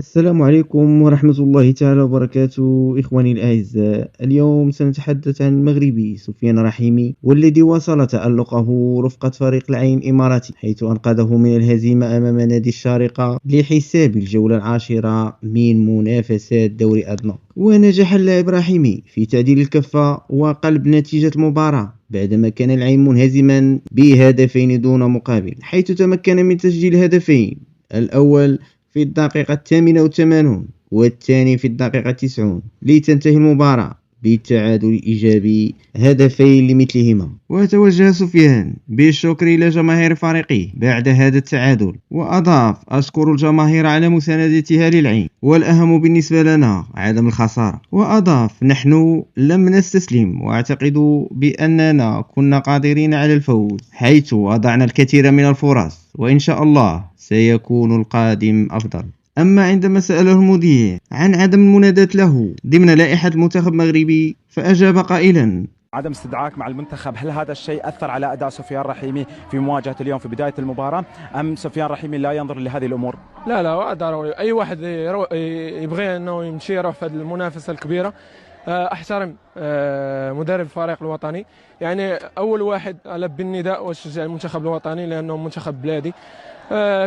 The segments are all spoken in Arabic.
السلام عليكم ورحمة الله تعالى وبركاته. إخواني الأعزاء، اليوم سنتحدث عن المغربي سفيان رحيمي، والذي واصل تألقه رفقة فريق العين الإماراتي، حيث أنقذه من الهزيمة أمام نادي الشارقة لحساب الجولة العاشرة من منافسات دوري أدنى. ونجح اللاعب رحيمي في تعديل الكفة وقلب نتيجة المباراة بعدما كان العين منهزما بهدفين دون مقابل، حيث تمكن من تسجيل هدفين، الأول في الدقيقة 88 والثاني في الدقيقة 90، لتنتهي المباراة بالتعادل الإيجابي هدفين لمثلهما. وتوجه سفيان بالشكر إلى جماهير فريقه بعد هذا التعادل، وأضاف: أشكر الجماهير على مساندتها للعين، والأهم بالنسبة لنا عدم الخسارة. وأضاف: نحن لم نستسلم، وأعتقد بأننا كنا قادرين على الفوز، حيث أضعنا الكثير من الفرص، وإن شاء الله سيكون القادم أفضل. أما عندما سأله المذيع عن عدم المناداة له ضمن لائحة المنتخب المغربي، فأجاب قائلا: عدم استدعاك مع المنتخب، هل هذا الشيء أثر على أداء سفيان رحيمي في مواجهة اليوم في بداية المباراة، أم سفيان رحيمي لا ينظر لهذه الأمور؟ لا ضروري. أي واحد يبغي أنه يمشي يروح في المنافسة الكبيرة. أحترم مدرب الفريق الوطني، يعني أول واحد ألبي النداء وأشجع المنتخب الوطني لأنه منتخب بلادي.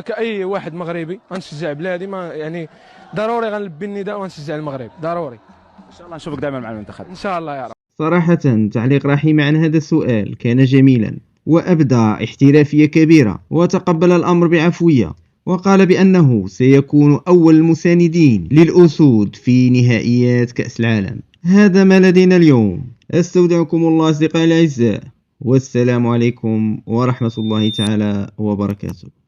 كأي واحد مغربي غنشجع بلادي، ما يعني ضروري غنلبي النداء ونشجع المغرب ضروري. إن شاء الله نشوفك دائما مع المنتخب إن شاء الله يا رب. صراحة تعليق رحيمي عن هذا السؤال كان جميلا، وأبدى احترافية كبيرة، وتقبل الأمر بعفوية، وقال بأنه سيكون أول المساندين للأسود في نهائيات كأس العالم. هذا ما لدينا اليوم، أستودعكم الله أصدقائي الأعزاء، والسلام عليكم ورحمة الله تعالى وبركاته.